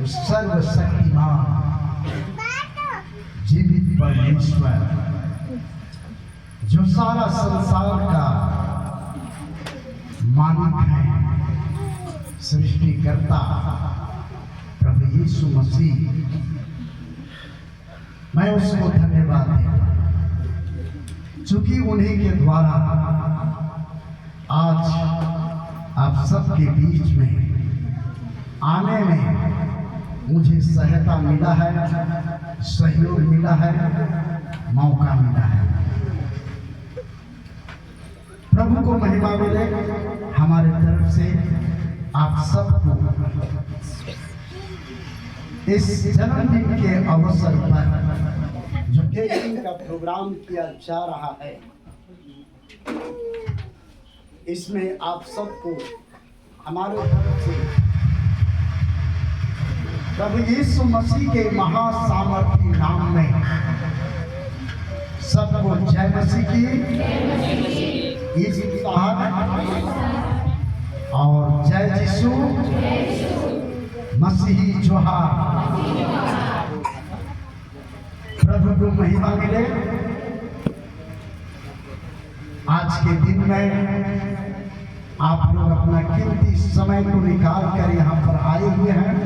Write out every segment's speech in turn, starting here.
जो सर्वशक्तिमान जीवित परमेश्वर, जो सारा संसार का मालिक है, सृष्टिकर्ता प्रभु यीशु मसीह, मैं उसको धन्यवाद देता हूं, चूंकि उन्हीं के द्वारा आज आप सबके बीच में आने में मुझे सहायता मिला है, सहयोग मिला है, मौका मिला है। प्रभु को महिमा मिले। हमारे तरफ से आप सबको इस जन्मदिन के अवसर पर जो केकिंग का प्रोग्राम किया जा रहा है, इसमें आप सबको हमारे तरफ से प्रभु यीशु मसीह के महासामर्थी नाम में सबको जय मसीह की और जय यीशु मसीही जोहार। प्रभु को महिमा मिले। आज के दिन में आप लोग अपना कीमती समय को निकाल कर यहाँ पर आए हुए हैं।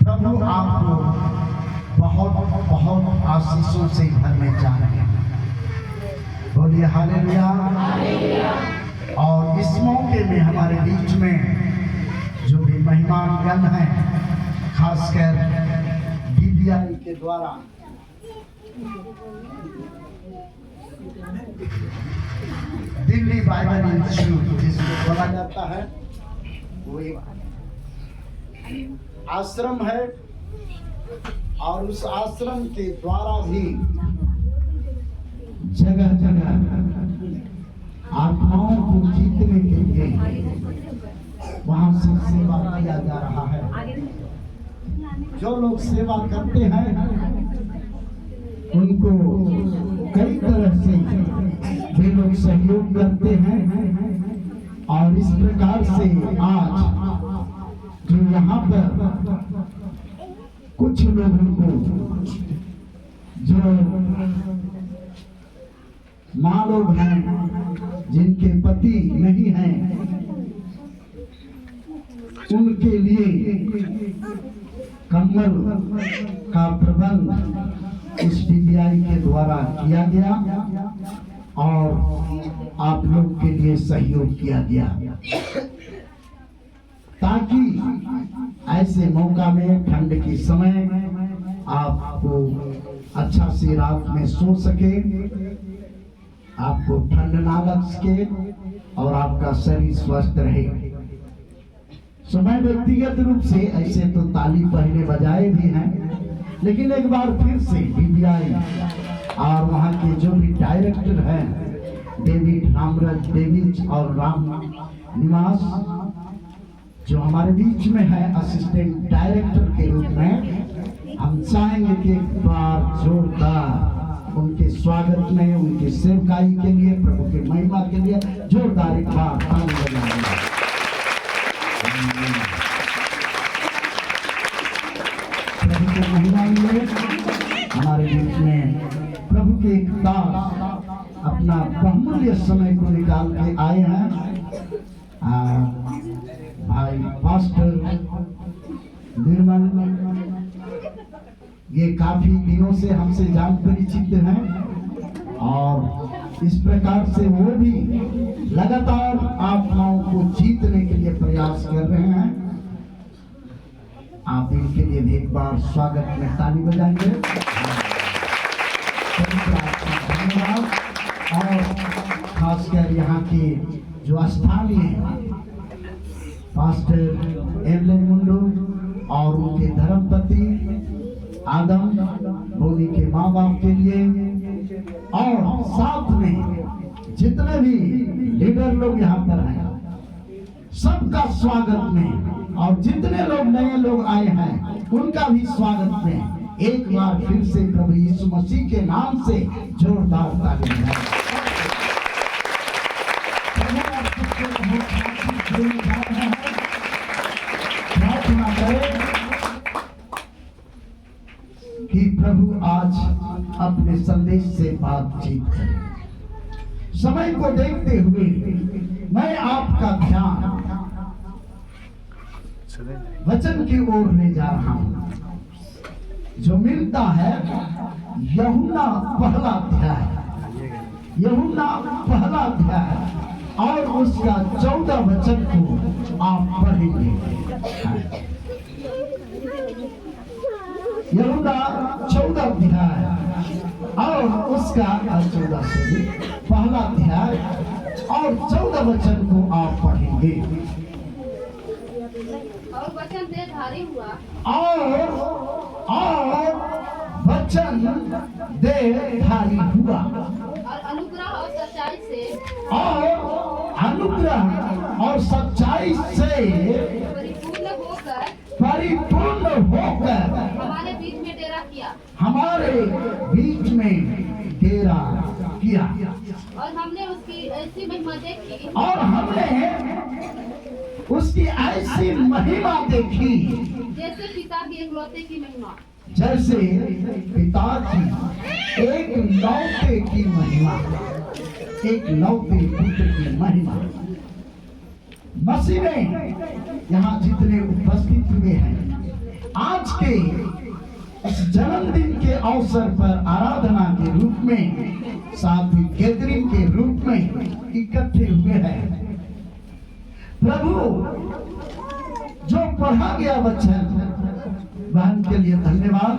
प्रभु आपको बहुत बहुत आशीषों से भरने जा रहे हैं। बोलिए हालेलुया। और इस मौके में हमारे बीच में जो भी मेहमानगण हैं, खासकर DBI के द्वारा दिल्ली बाइबल इंस्टीट्यूट जिसको बोला जाता है, वो एक आश्रम है और उस आश्रम के द्वारा भी जगह जगह आत्माओं को जीतने के लिए वहां से सेवा किया जा रहा है। जो लोग सेवा करते हैं उनको कई तरह से वे लोग सहयोग करते हैं और इस प्रकार से आज जो यहाँ पर कुछ लोगों को जो माँ लोग हैं जिनके पति नहीं हैं, उनके लिए कंबल का प्रबंध इस DBI के द्वारा किया गया और आप लोग के लिए सहयोग किया गया, ताकि ऐसे मौका में ठंड के समय आपको अच्छा से रात में सो सके, आपको ठंड ना लग सके और आपका शरीर स्वस्थ रहे। मैं व्यक्तिगत रूप से ऐसे तो ताली पहले बजाए भी हैं, लेकिन एक बार फिर से DBI और वहाँ के जो भी डायरेक्टर हैं, डेविड रामराज डेविड और राम निवास, जो हमारे बीच में है असिस्टेंट डायरेक्टर के रूप में, हम चाहेंगे कि एक बार जोरदार उनके स्वागत में, उनके सेवकाई के लिए, प्रभु की महिमा के लिए जोरदार एक बार ताली बजाएंगे। प्रभु की महिमा मिले। हमारे बीच में प्रभु के एक दास अपना बहुमूल्य समय को निकाल के आए हैं। भाई पास्टर निर्मल, ये काफी दिनों से हमसे जान परिचित हैं और इस प्रकार से वो भी लगातार आत्माओं को जीतने के लिए प्रयास कर रहे हैं। आप इनके लिए भी एक बार स्वागत में ताली बजाएंगे। धन्यवाद। और खासकर यहाँ के जो स्थानीय पास्टर एवलेन मुंडू और उनके धर्मपति आदम बोली के माँ बाप के लिए और साथ में जितने भी लीडर लोग यहाँ पर हैं, सबका स्वागत में, और जितने लोग नए लोग आए हैं उनका भी स्वागत में एक बार फिर से प्रभु यीशु मसीह के नाम से जोरदार ताली बजाएं। प्रार्थना करें प्रभु आज अपने संदेश से बातचीत करें। समय को देखते हुए मैं आपका ध्यान वचन की ओर ले जा रहा हूं, जो मिलता है यूहन्ना पहला अध्याय, यूहन्ना पहला अध्याय और उसका 14 वचन को आप पढ़ेंगे। यूहन्ना 14 अध्याय और उसका 14 से पहला अध्याय और 14 वचन को आप पढ़ेंगे। और वचन देहधारी हुआ और वचन देहधारी हुआ और अनुग्रह और सच्चाई से परिपूर्ण होकर हमारे बीच में डेरा किया और हमने उसकी ऐसी महिमा देखी जैसे पिता की एकलौते की महिमा, जैसे पिता की एक लौते की महिमा, एक लौते पुत्र की महिमा। मसीह में यहाँ जितने उपस्थित हुए हैं, आज के इस जन्मदिन के अवसर पर आराधना के रूप में, साथ ही गैदरिंग के रूप में इकट्ठे हुए हैं। प्रभु जो पढ़ा गया वचन, बहन के लिए धन्यवाद।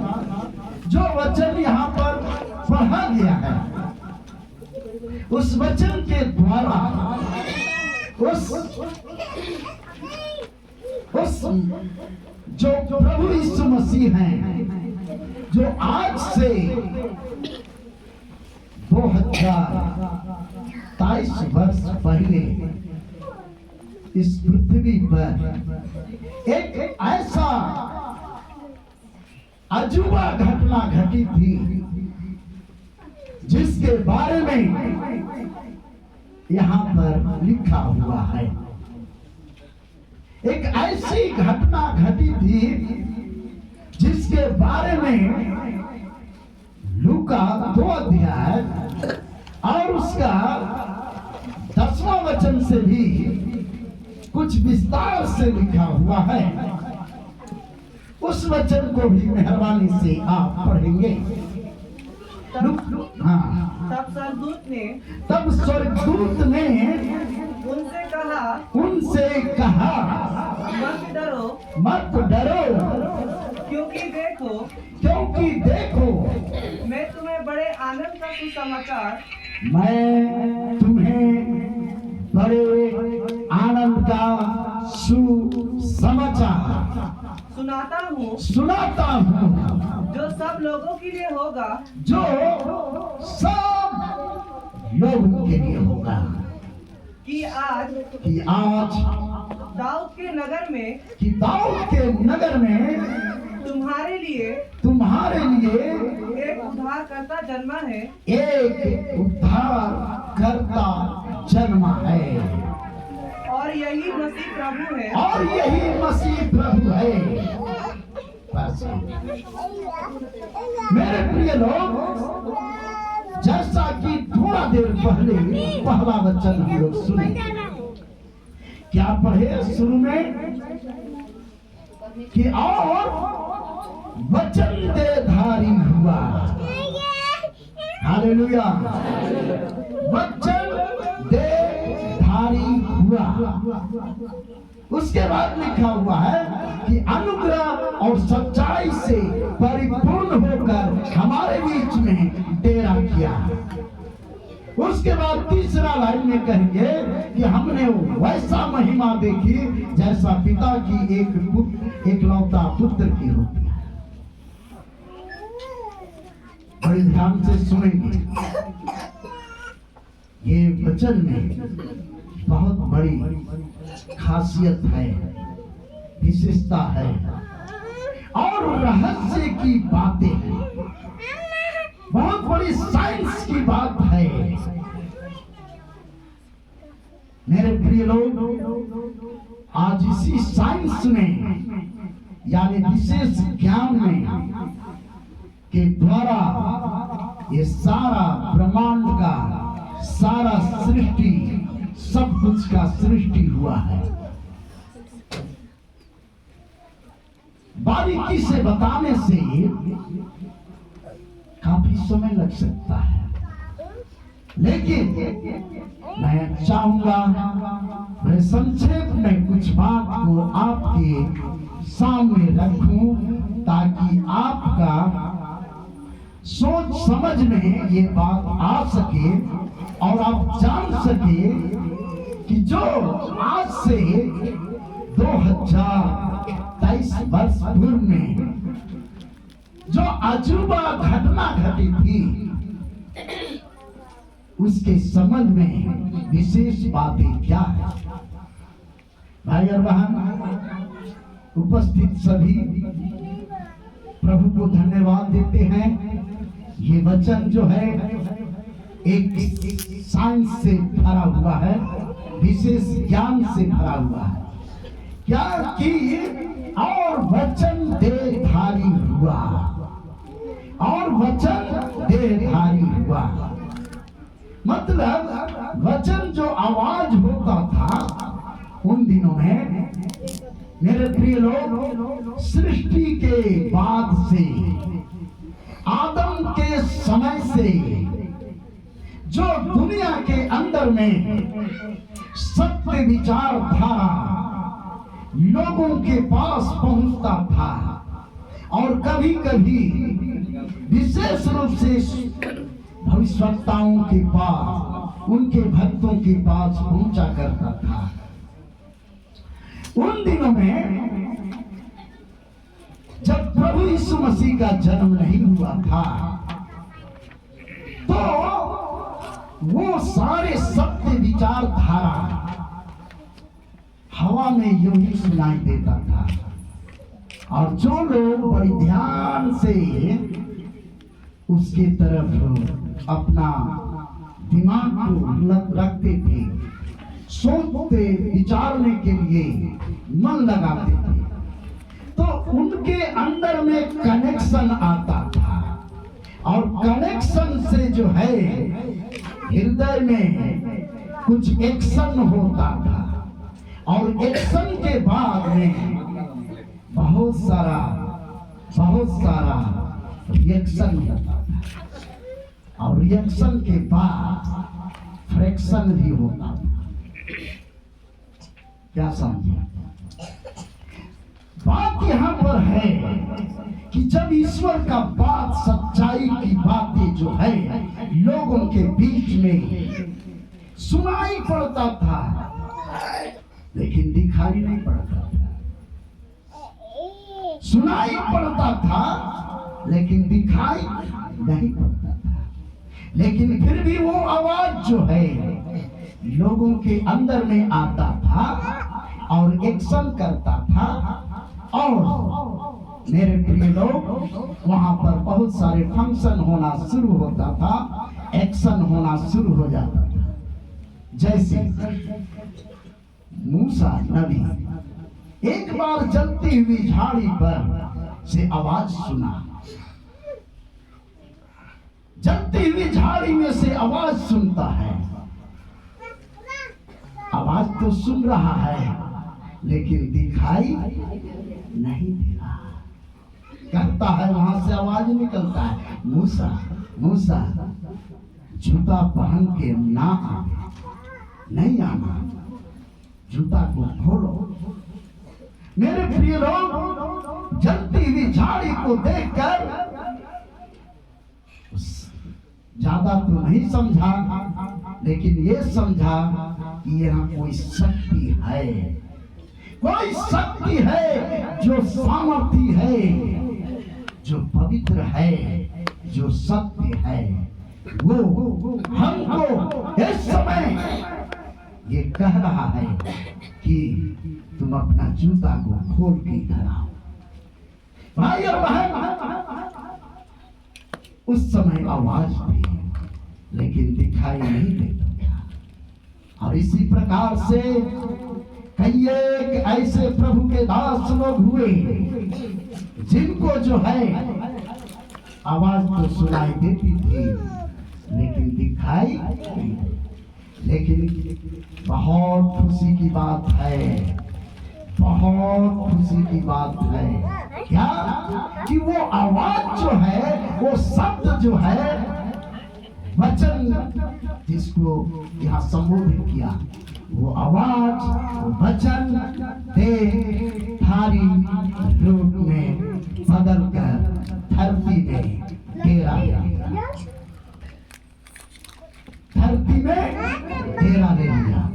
जो वचन यहाँ पर पढ़ा गया है, उस वचन के द्वारा उस जो प्रभु यीशु मसीह हैं, जो आज से 2023 वर्ष पहले इस पृथ्वी पर एक ऐसा अजूबा घटना घटी थी, जिसके बारे में यहाँ पर लिखा हुआ है। एक ऐसी घटना घटी थी जिसके बारे में लूका 2 अध्याय और उसका 10वां वचन से भी कुछ विस्तार से लिखा हुआ है। उस वचन को भी मेहरबानी से आप पढ़ेंगे। तब स्वर्गदूत ने उनसे कहा मत डरो, क्योंकि देखो मैं तुम्हें बड़े आनंद का सुसमाचार सुनाता हूँ, जो सब लोगों के लिए होगा, कि आज दाऊद के नगर में तुम्हारे लिए एक उद्धारकर्ता जन्मा है और यही मसीह प्रभु है। मेरे प्रिय लोग, जैसा कि थोड़ा देर पहले पहला वचन हम लोग सुने, क्या पढ़े शुरू में कि और वचन देहधारी हुआ। हालेलुया। वचन देहधारी हुआ। उसके बाद लिखा हुआ है कि अनुग्रह और सच्चाई से परिपूर्ण होकर हमारे बीच में डेरा किया। उसके बाद तीसरा लाइन में कहेंगे कि हमने वैसा महिमा देखी जैसा पिता की एक लौता पुत्र की होती है। बड़े ध्यान से सुनेंगे, ये वचन में बहुत बड़ी खासियत है, विशेषता है और रहस्य की बातें हैं। बहुत बड़ी साइंस की बात है। मेरे प्रिय लोग, आज इसी साइंस में यानी विशेष ज्ञान में के द्वारा ये सारा ब्रह्मांड का सारा सृष्टि सब कुछ का सृष्टि हुआ है। बारीकी से बताने से काफी समय लग सकता है, लेकिन मैं चाहूंगा मैं संक्षेप में कुछ बात को आपके सामने रखूं ताकि आपका सोच समझ में ये बात आ सके और आप जान सके कि जो आज से 2023 वर्ष पूर्व में जो अजूबा घटना घटी थी उसके संबंध में विशेष बातें क्या है। भाई और बहन, उपस्थित सभी प्रभु को धन्यवाद देते हैं। ये वचन जो है एक साइंस से भरा हुआ है, विशेष ज्ञान से भरा हुआ है। क्या कि और वचन देहधारी हुआ, और वचन देहधारी हुआ, मतलब वचन जो आवाज होता था उन दिनों में मेरे प्रिय लोग, सृष्टि के बाद से आदम के समय से जो दुनिया के अंदर में सत्य विचार था लोगों के पास पहुंचता था, और कभी कभी विशेष रूप से भविष्यवक्ताओं के पास, उनके भक्तों के पास पहुंचा करता था। उन दिनों में जब प्रभु यीशु मसीह का जन्म नहीं हुआ था तो वो सारे सत्य विचार धारा हवा में यूं ही सुनाई देता था, और जो लोग बड़ी ध्यान से उसके तरफ अपना दिमाग को रखते थे, सोचते विचारने के लिए मन लगाते थे, तो उनके अंदर में कनेक्शन आता था, और कनेक्शन से जो है हृदय में कुछ एक्शन होता था, और एक्शन के बाद में बहुत सारा रिएक्शन होता था, और रिएक्शन के बाद फ्रैक्शन भी होता था। क्या समझे? बात यहां पर है कि जब ईश्वर का बात, सच्चाई की बातें जो है लोगों के बीच में सुनाई पड़ता था लेकिन दिखाई नहीं पड़ता था, सुनाई पड़ता था लेकिन दिखाई नहीं पड़ता था, लेकिन फिर भी वो आवाज जो है लोगों के अंदर में आता था और एक्शन करता था, और मेरे प्रिय लोग वहां पर बहुत सारे फंक्शन होना शुरू होता था, एक्शन होना शुरू हो जाता था। जैसे मूसा नबी एक बार जलती हुई झाड़ी पर से आवाज सुना, जलती हुई झाड़ी में से आवाज सुनता है, आवाज तो सुन रहा है लेकिन दिखाई नहीं दे रहा, कहता है वहां से आवाज निकलता है, मूसा मूसा जूता पहन के ना नहीं आना, जूता को खोलो। मेरे प्रिय लोग, जलती हुई झाड़ी को देखकर ज्यादा तो नहीं समझा, लेकिन ये समझा कि यहाँ कोई शक्ति है, कोई शक्ति है जो सामर्थ्य है, जो पवित्र है, जो सत्य है, वो हमको इस समय ये कह रहा है कि तुम अपना जूता को खोल के इधर आओ। भाई और बहन, उस समय आवाज थी लेकिन दिखाई नहीं देता था, और इसी प्रकार से कई एक ऐसे प्रभु के दास लोग हुए जिनको जो है आवाज तो सुनाई देती थी लेकिन दिखाई नहीं। लेकिन बहुत खुशी की बात है, बहुत खुशी की बात है क्या कि वो आवाज जो है, वो शब्द जो है, वचन जिसको यहाँ संबोधित किया, वो आवाज वचन देहधारी रूप में बदलकर धरती में डेरा लिया, धरती में डेरा ले लिया।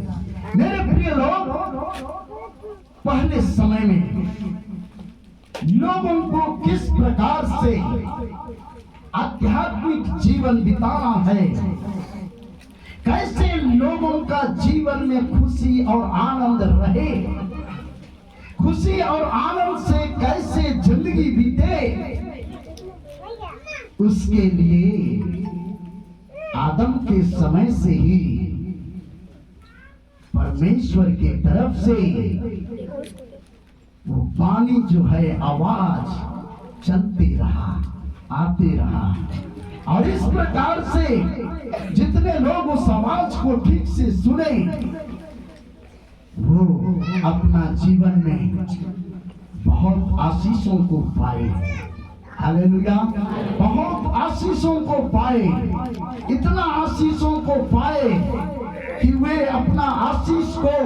मेरे प्रिय लोग, पहले समय में लोगों को किस प्रकार से आध्यात्मिक जीवन बिताना है, कैसे लोगों का जीवन में खुशी और आनंद रहे, खुशी और आनंद से कैसे जिंदगी बीते, उसके लिए आदम के समय से ही परमेश्वर के तरफ से वो पानी जो है, आवाज चलते रहा, आते रहा। और इस प्रकार से जितने लोग उस आवाज को ठीक से सुने, वो अपना जीवन में बहुत आशीषों को पाए। हालेलुया, बहुत आशीषों को पाए, इतना आशीषों को पाए कि वे अपना आशीष को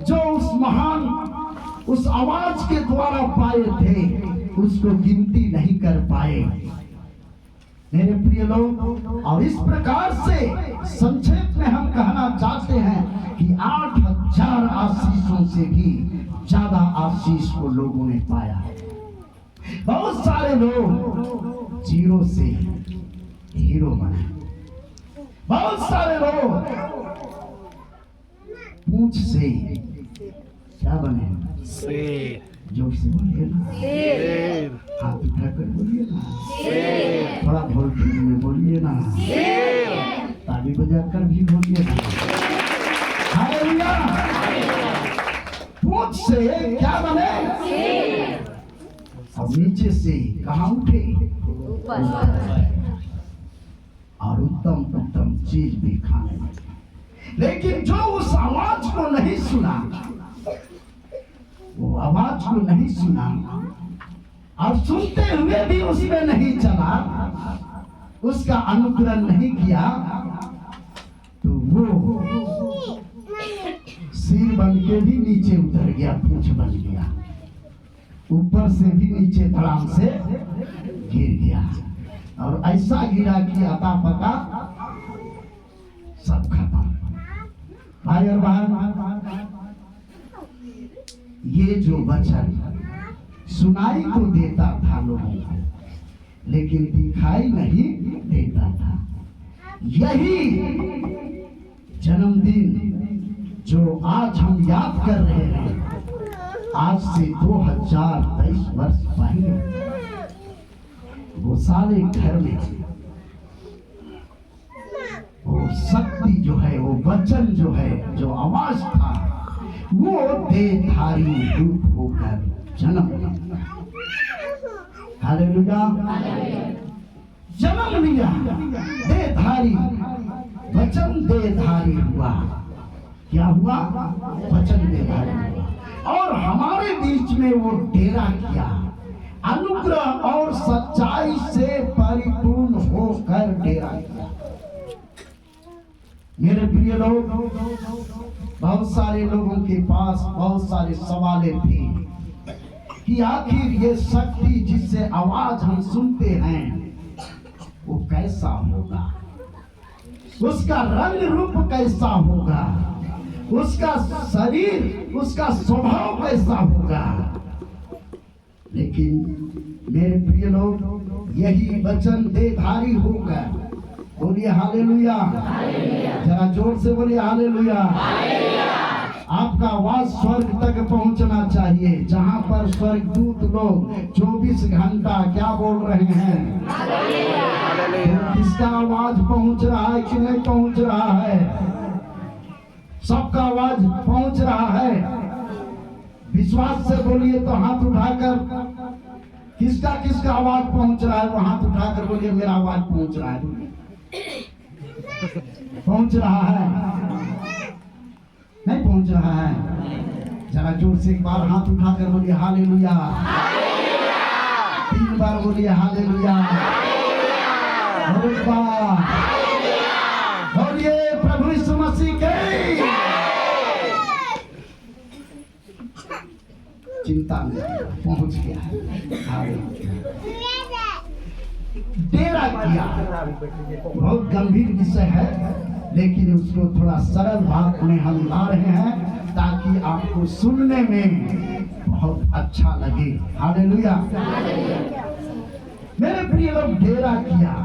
जो उस महान उस आवाज के द्वारा पाए थे, उसको गिनती नहीं कर पाए। मेरे प्रिय लोग, और इस प्रकार से संक्षेप में हम कहना चाहते हैं कि 8,000 आशीषों से भी ज्यादा आशीष को लोगों ने पाया। बहुत सारे लोग जीरो से हीरो बने, बहुत सारे लोग पूंछ से क्या बने, जोर से बोलिए ना, हाथ उठाकर बोलिए ना, थोड़ा ढोलकी में बोलिए ना, ताली बजाकर भी बोलिए ना। हालेलुया, पूंछ से क्या बने, और नीचे से कहाँ उठे, और उत्तम उत्तम चीज भी खाने लगे। लेकिन जो उस आवाज को नहीं सुना, वो आवाज को नहीं सुना और सुनते हुए भी उसमें नहीं चला, उसका अनुकरण नहीं किया, तो वो सिर बन के भी नीचे उतर गया, पूंछ बन गया, ऊपर से भी नीचे धड़ाम से गिर गया। और ऐसा गिरा कि अता पता सब खत्म। भाई और बहन, ये जो वचन सुनाई तो देता था लोगों को, लेकिन दिखाई नहीं देता था। यही जन्मदिन जो आज हम याद कर रहे हैं, आज से 2023 वर्ष पहले वो सारे घर में वो शक्ति जो है, वो वचन जो है, जो आवाज था, वो देहधारी रूप होकर जन्म लिया। हालेलुया, जन्म लिया, देहधारी, वचन देहधारी हुआ। क्या हुआ, वचन देहधारी हुआ और हमारे बीच में वो डेरा किया, अनुग्रह और सच्चाई से परिपूर्ण होकर डेरा किया। मेरे प्रिय लोग, बहुत सारे लोगों के पास बहुत सारे सवालें थे कि आखिर ये शक्ति जिससे आवाज हम सुनते हैं, वो कैसा होगा, उसका रंग रूप कैसा होगा, उसका शरीर, उसका स्वभाव कैसा होगा। लेकिन मेरे प्रिय लोग, यही वचन देहधारी होगा। बोलिए हालेलुया, जरा जोर से बोलिए हालेलुया। आपका आवाज स्वर्ग तक पहुंचना चाहिए, जहां पर स्वर्गदूत लोग 24 घंटा क्या बोल रहे हैं, किसका आवाज पहुंच रहा है कि नहीं पहुंच रहा है, सबका आवाज पहुंच रहा है। विश्वास से बोलिए तो हाथ उठाकर किसका किसका आवाज पहुंच रहा है? वो हाथ उठाकर बोलिए मेरा आवाज पहुंच रहा है। पहुंच रहा है? नहीं पहुंच रहा है? जरा जोर से एक बार हाथ उठाकर बोलिए हालेलुया। 3 बार बोलिए हालेलुया। और एक बार बोलिए प्रभु यीशु मसीह के। चिंता नहीं, पहुंच गया है। डेरा किया बहुत गंभीर विषय है, लेकिन उसको थोड़ा सरल भाग में हम ला रहे हैं ताकि आपको सुनने में बहुत अच्छा लगे। हालेलुया। मेरे प्रिय लोग, डेरा किया,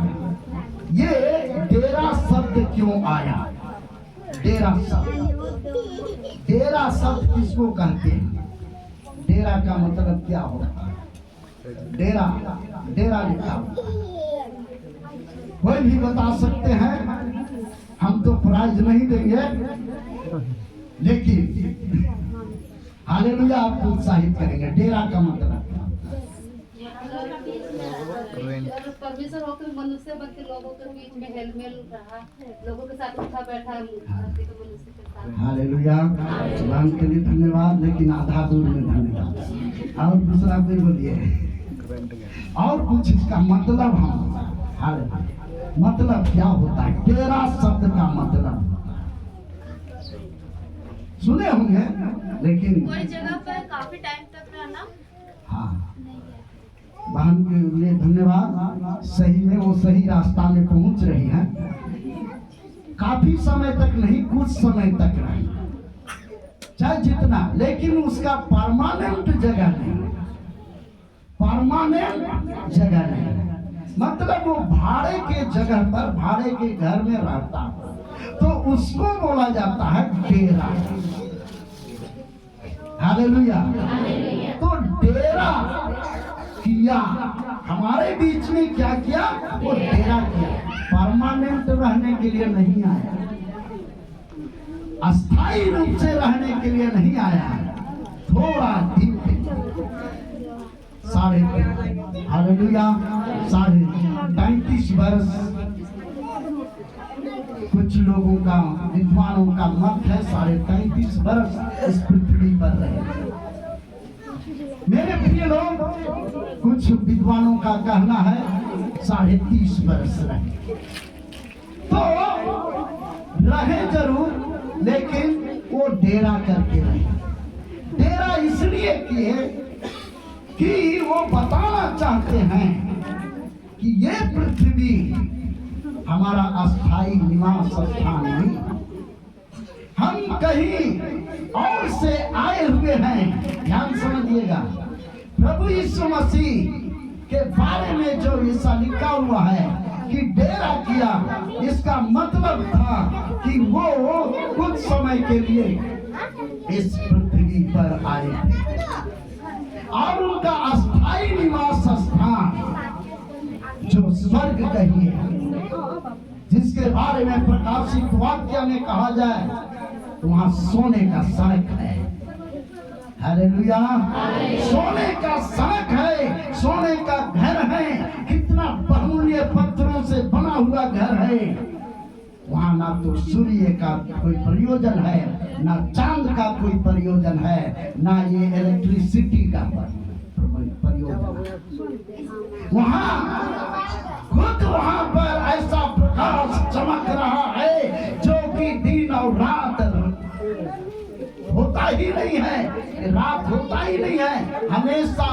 ये डेरा शब्द क्यों आया? डेरा शब्द किसको कहते हैं? डेरा का मतलब क्या होता है? डेरा लिखा होता है। कोई भी बता सकते हैं? हम तो प्राइज नहीं देंगे, लेकिन हालेलुया आपको उत्साहित करेंगे। डेरा का मतलब परमेश्वर होकर मनुष्य बन के लोगों के बीच में हेलमेल रहा, लोगों के साथ उठा बैठा मनुष्य के साथ। हालेलुया। नाम के लिए धन्यवाद, लेकिन आधा दूर में धन्यवाद। और दूसरा कोई बोलिए, और कुछ इसका मतलब हम मतलब क्या होता है? डेरा शब्द का मतलब सुने होंगे, लेकिन कोई जगह पर काफी टाइम तक रहना। हाँ, बहन के लिए धन्यवाद। सही में वो सही रास्ता में पहुंच रही है। काफी समय तक नहीं, कुछ समय तक रही, चाहे जितना, लेकिन उसका परमानेंट जगह नहीं। परमानेंट जगह नहीं मतलब वो भाड़े के जगह पर, भाड़े के घर में रहता है, तो उसको बोला जाता है डेरा। हालेलुया। तो डेरा किया, हमारे बीच में क्या किया? वो डेरा किया। परमानेंट रहने के लिए नहीं आया, अस्थायी रूप से रहने के लिए नहीं आया, थोड़ा दिन के 35 वर्ष कुछ लोगों का, विद्वानों का मत है 35 वर्ष इस पृथ्वी पर रहे। मेरे प्रिय लोग, कुछ विद्वानों का कहना है 30.5 वर्ष रहे। तो रहे जरूर, लेकिन वो डेरा करके रहे। डेरा इसलिए किए कि वो बताना चाहते हैं कि ये पृथ्वी हमारा अस्थायी निवास स्थान नहीं, हम कहीं और से आए हुए हैं। ध्यान समझिएगा, प्रभु यीशु मसीह के बारे में जो ऐसा लिखा हुआ है कि डेरा किया, इसका मतलब था कि वो कुछ समय के लिए इस पृथ्वी पर आए और उनका अस्थायी निवास स्थान जो स्वर्ग कहिए, जिसके बारे में प्रकाशित वाक्य में कहा जाए तो वहां सोने का सड़क है। हालेलुया। सोने का सड़क है, सोने का घर है, कितना बहुमूल्य पत्थरों से बना हुआ घर है। वहां ना तो सूर्य का कोई प्रयोजन है, ना चांद का कोई प्रयोजन है, ना ये इलेक्ट्रिसिटी का प्रयोजन। वहां पर ऐसा प्रकाश चमक रहा है जो कि दिन और रात होता ही नहीं है, रात होता ही नहीं है, हमेशा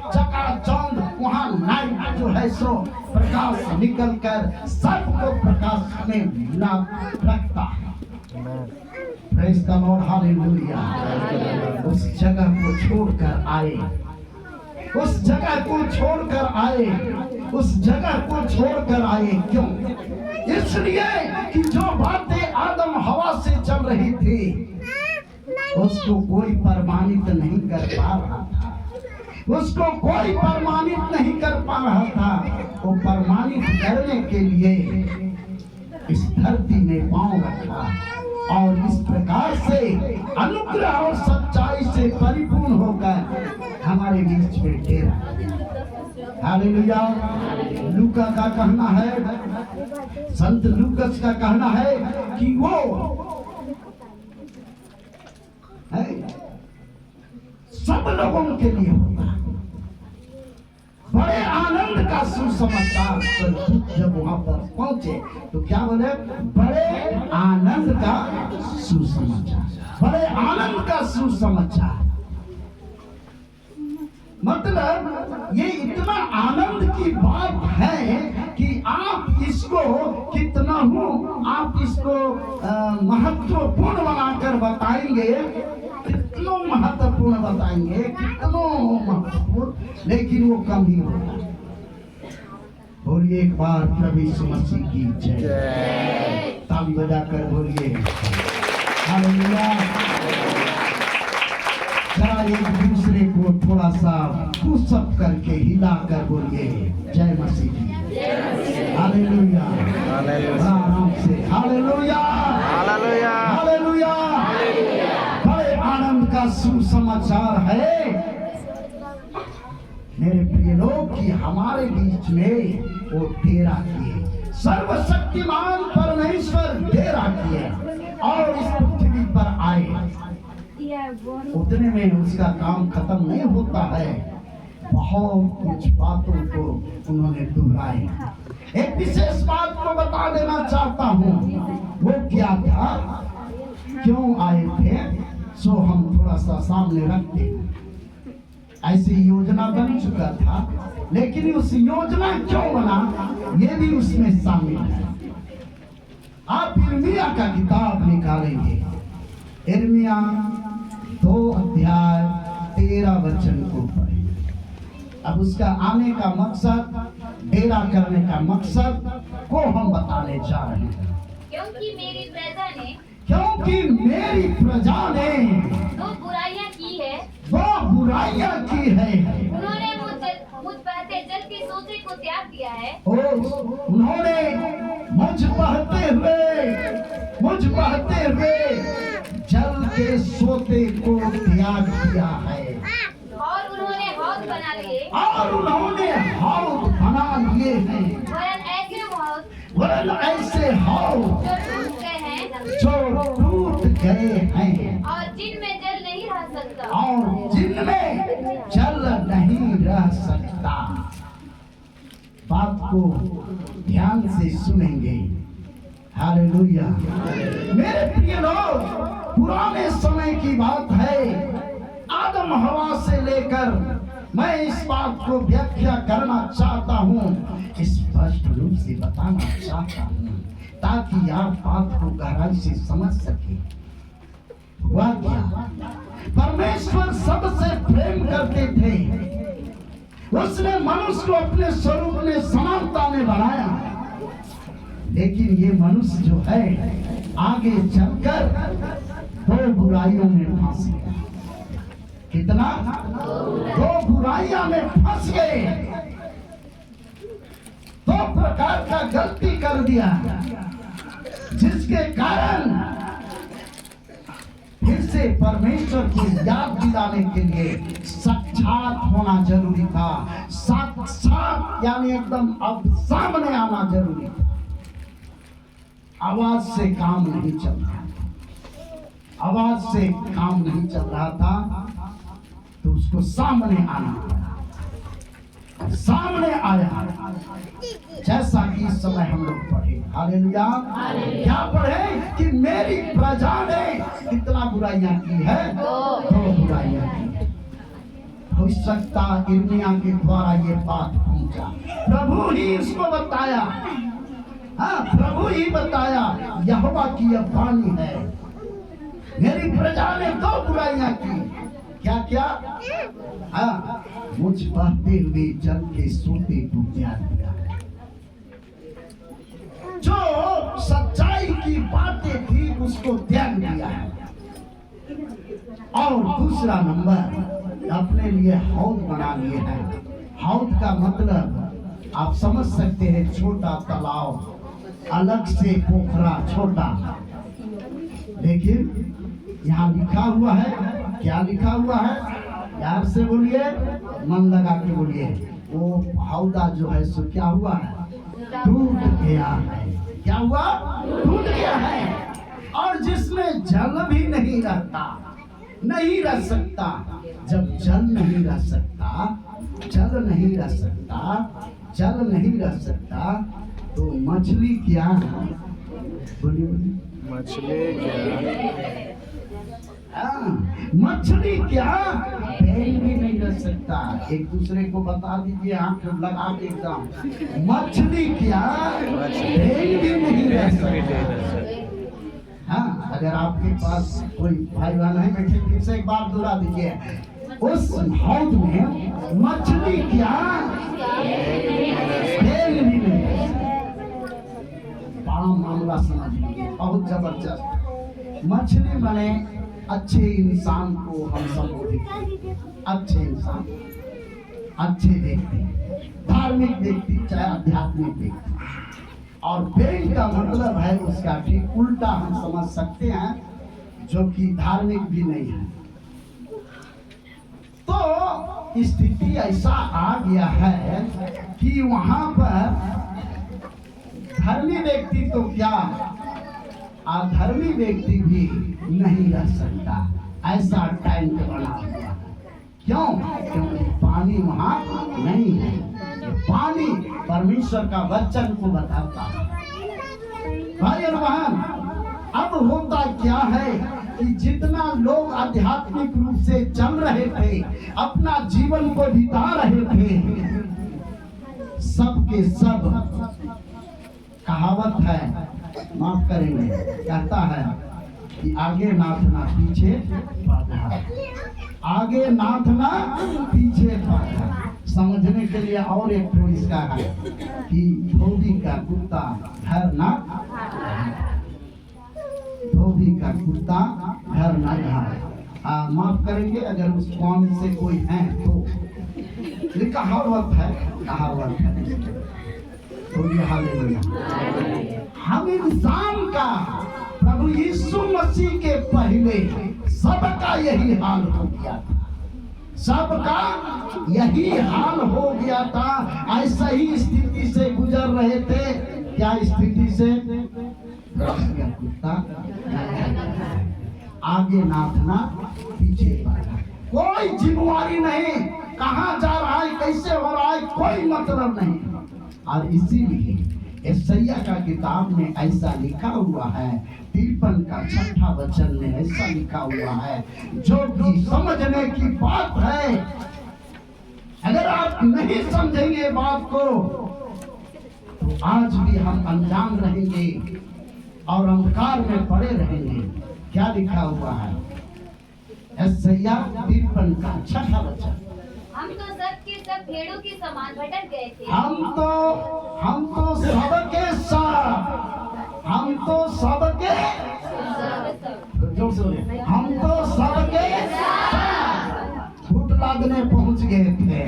चकाचौंध वहां लाइट जो है सो प्रकाश निकल कर सबको प्रकाश में मिला रखता है। Praise the Lord, hallelujah. उस जगह को छोड़कर आए, उस जगह को छोड़कर आए, उस जगह को छोड़कर आए। क्यों? इसलिए कि जो बातें आदम हवा से चल रही थी उसको कोई प्रमाणित नहीं कर पा रहा था, उसको कोई प्रमाणित नहीं कर पा रहा था। वो प्रमाणित करने के लिए इस धरती में पांव रखा, और इस प्रकार से अनुग्रह और सच्चाई से परिपूर्ण होकर हमारे बीच में डेरा। हालेलुया। लूका का कहना है, संत लूकस का कहना है कि वो है सब लोगों के लिए होता। बड़े आनंद का सुसमाचार जब वहां पर पहुंचे तो क्या बोले? बड़े आनंद का सुसमाचार, बड़े आनंद का सुसमाचार। मतलब ये इतना आनंद की बात है कि आप इसको कितना हो, आप इसको महत्वपूर्ण बनाकर बताएंगे, कितना महत्वपूर्ण बताएंगे, कितना महत्वपूर्ण, लेकिन वो कम ही होगा। बोलिए एक बार प्रभु यीशु मसीह की जय। ताली बजाकर बोलिए हालेलुया। जरा एक दूसरे को थोड़ा सा पुशअप करके हिलाकर बोलिए जय मसीह की। हालेलुया। आराम से हालेलुया हालेलुया हालेलुया। बड़े आनंद का सुसमाचार है मेरे प्रिय लोग कि हमारे बीच में वो डेरा किए, सर्वशक्तिमान परमेश्वर डेरा किए और इस पृथ्वी पर आए। उतने में उसका काम खत्म नहीं होता है, बहुत कुछ बातों को उन्होंने दोहराए। एक विशेष बात को बता देना चाहता हूँ, वो क्या था, क्यों आए थे, सो हम थोड़ा सा सामने रखते हैं। ऐसी योजना बन चुका था, लेकिन उस योजना क्यों बना ये भी उसमें शामिल है। आप यिर्मयाह का किताब निकालेंगे, यिर्मयाह 2 अध्याय 13 वचन को पढ़ें। अब उसका आने का मकसद, डेरा करने का मकसद को हम बताने जा रहे हैं। क्योंकि मेरी प्रजा ने दो बुराइयां की है, उन्होंने मुझ बहते जल के सोते को त्याग दिया है। उन्होंने मुझ बहते हुए जल के सोते को त्याग दिया है और उन्होंने हौद बना लिए हैं, वरन ऐसे हौद जो टूट गए हैं और जिनमें जल नहीं रह सकता। बात को ध्यान से सुनेंगे। हालेलुया। मेरे प्रिय लोग, पुराने समय की बात है, आदम हवा से लेकर मैं इस बात को व्याख्या करना चाहता हूँ, स्पष्ट रूप से बताना चाहता हूँ, ताकि आप बात को गहराई से समझ सके। हुआ क्या, परमेश्वर सबसे प्रेम करते थे, उसने मनुष्य को अपने स्वरूप में समानता में बनाया, लेकिन ये मनुष्य जो है आगे चलकर 2 बुराइयों में फंस गया। कितना? 2 बुराइयां में फंस गए। 2 प्रकार का गलती कर दिया, जिसके कारण फिर से परमेश्वर को याद दिलाने के लिए साक्षात होना जरूरी था। साक्षात यानी एकदम अब सामने आना जरूरी था। आवाज से काम नहीं चल रहा था, आवाज से काम नहीं चल रहा था, तो उसको सामने आना पड़ा। सामने आया, जैसा कि इस समय हम लोग पढ़े। हालेलुया। क्या पढ़े कि मेरी प्रजा ने कितना बुराइयां की है? 2 बुराइयां की। हो सकता यिर्मयाह के द्वारा ये बात पहुंचा, प्रभु ही इसको बताया। हाँ, प्रभु ही बताया, यहोवा की यह वाणी है, मेरी प्रजा ने 2 बुराइयां की। क्या क्या? हाँ, मुझ बहते हुए जल के सोते को त्याग दिया। जो सच्चाई की बातें थी उसको त्याग दिया है। और दूसरा नंबर, अपने लिए हौद बना लिए हैं। हौद का मतलब आप समझ सकते हैं, छोटा तालाब, अलग से पोखरा छोटा, लेकिन यहाँ लिखा हुआ है, क्या लिखा हुआ है? यार से बोलिए, मन लगा के बोलिए। वो हौदा जो है सो क्या हुआ है? टूट गया है। क्या हुआ? टूट गया है। और जिसमें जल भी नहीं रहता, नहीं रह सकता। जब जल नहीं रह सकता, जल नहीं रह सकता, जल नहीं रह सकता, तो मछली क्या है? बोलिए बोलिए। मछली क्या? मछली क्या? बैल भी नहीं रह सकता। एक दूसरे को बता दीजिए, आंख लगा के एकदम। मछली क्या? बैल भी नहीं रह सकता। हाँ, अगर आपके पास कोई भाई बहन है बैठे, फिर से एक बार दोहरा दीजिए। उस हौद में मछली क्या? बैल भी नहीं रह सकता। बड़ा मामला समझ लीजिए, बहुत जबरदस्त। मछली बने अच्छे इंसान को हम संबोधित करते हैं। अच्छे इंसान, अच्छे व्यक्ति, धार्मिक व्यक्ति, चाहे आध्यात्मिक व्यक्ति। और बैल का मतलब है उसका ठीक उल्टा हम समझ सकते हैं, जो कि धार्मिक भी नहीं है। तो स्थिति ऐसा आ गया है कि वहां पर धर्मी व्यक्ति तो क्या, अधर्मी व्यक्ति भी नहीं रह सकता। ऐसा टैंक बना हुआ है। क्यों? क्योंकि पानी वहां नहीं है। पानी परमेश्वर का वचन को बताता है। भाई और बहन, अब होता क्या है कि जितना लोग आध्यात्मिक रूप से चल रहे थे, अपना जीवन को बिता रहे थे, सब के सब कहावत है, माफ करेंगे, कहता है कि आगे नाथना पीछे बाधा, आगे नाथना पीछे बाधा। समझने के लिए और एक तो इसका है कि धोबी का कुत्ता घर ना, धोबी का कुत्ता घर ना घर। माफ करेंगे अगर उस कौन से कोई है तो, कहावत है, कहावत है। तो ये हालेलुया। हम इंसान का प्रभु यीशु मसीह के पहले सबका यही हाल हो गया था। सबका यही हाल हो गया था। ऐसा ही स्थिति से गुजर रहे थे। क्या स्थिति से? कुत्ता आगे नाथना पीछे बाधा, कोई जिम्मेवारी नहीं, कहाँ जा रहा है, कैसे हो रहा है, कोई मतलब नहीं। और इसीलिए यशायाह का किताब में ऐसा लिखा हुआ है, 53 का 6ठा वचन में ऐसा लिखा हुआ है, जो कि समझने की बात है। अगर आप नहीं समझेंगे बात को तो आज भी हम अनजान रहेंगे और अंधकार में पड़े रहेंगे। क्या लिखा हुआ है? यशायाह 53 का 6ठा वचन। हम तो सब के सब भेड़ों के समान भटक गए थे। हम तो सबके सब, हम तो सबके, जोर से बोलिए, हम तो सबके फुट लादने पहुंच गए थे।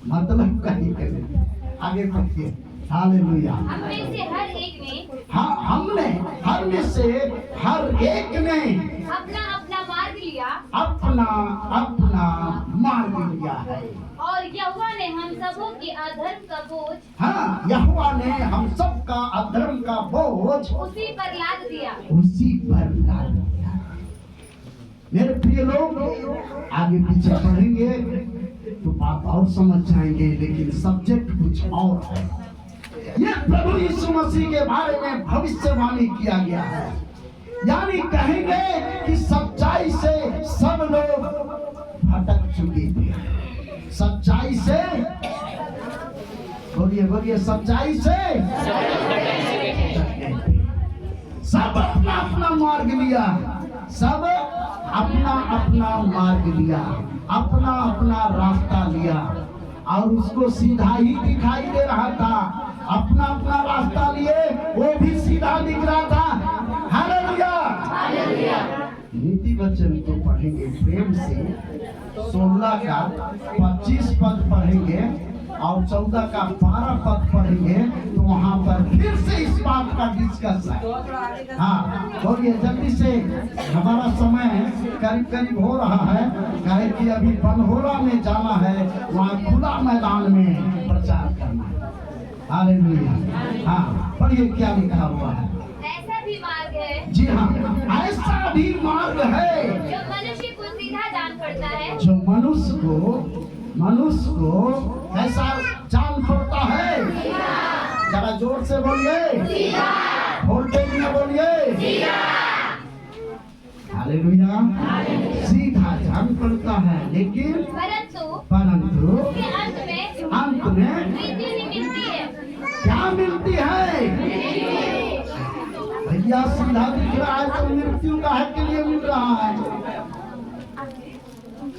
मतलब कहीं कहीं आगे पढ़िए। हालेलुया। हम में से हर एक ने, हाँ, हमने, हर में से हर एक ने अपना अपना मार्ग लिया, अपना अपना मार्ग लिया है। और यहोवा ने हम सबों के अधर्म का बोझ, हाँ, यहोवा ने हम सबका अधर्म का बोझ उसी पर लाद दिया। उसी पर डाल दिया। मेरे प्रिय लोग, आगे पीछे पढ़ेंगे तो बात और समझ जाएंगे, लेकिन सब्जेक्ट कुछ और है। ये प्रभु यीशु मसीह के बारे में भविष्यवाणी किया गया है। यानी कहेंगे कि सच्चाई से सब लोग भटक चुके थे। सच्चाई से, बोलिए बोलिए, सच्चाई से सब अपना अपना मार्ग लिया, सब अपना अपना मार्ग लिया, अपना अपना रास्ता लिया, और उसको सीधा ही दिखाई दे रहा था। अपना अपना रास्ता लिए, वो भी सीधा दिख रहा था। Hallelujah, hallelujah. नीति वचन को पढ़ेंगे प्रेम से, 16 का 25 पद पढ़ेंगे और 14 का 12 पद पढ़ेंगे तो वहाँ पर फिर से इस बात का डिस्कस है। हाँ बोलिए जल्दी से, हमारा समय करीब करीब हो रहा है, कहे कि अभी बनहोरा में जाना है, वहाँ खुला मैदान में प्रचार करना है। हालेलुया। हाँ पढ़िए क्या लिखा हुआ है। ऐसा भी मार्ग है, जी हाँ, ऐसा भी मार्ग है जो मनुष्य को सीधा जान पड़ता है, जो मनुष्य को ऐसा जान पड़ता है। जरा जोर से बोलिए, वोल्टेज में बोलिए। हालेलुया। सीधा जान पड़ता है, लेकिन परंतु उसके अंत में मृत्यु ही मिलती है। क्या मिलती है? भैया सीधा दिख रहा है तो मृत्यु का है के लिए मिल रहा है।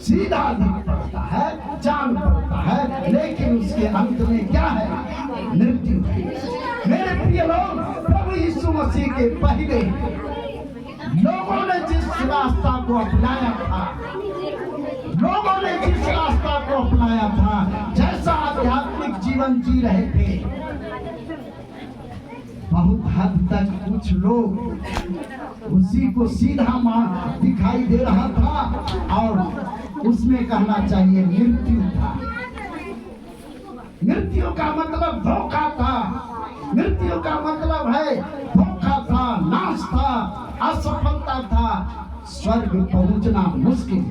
सीधा दिख पड़ता है, जान पड़ता है, लेकिन उसके अंत में क्या है? मृत्यु है। मेरे प्रिय लोग, प्रभु यीशु मसीह के पहले लोगों ने जिस रास्ता को अपनाया था, जैसा आध्यात्मिक जीवन जी रहे थे, बहुत हद तक कुछ लोग उसी को सीधा मार्ग दिखाई दे रहा था और उसमें कहना चाहिए मृत्यु था। मृत्यु का मतलब धोखा था, मृत्यु का मतलब है धोखा था, नाश था, असफलता था, स्वर्ग पहुंचना मुश्किल।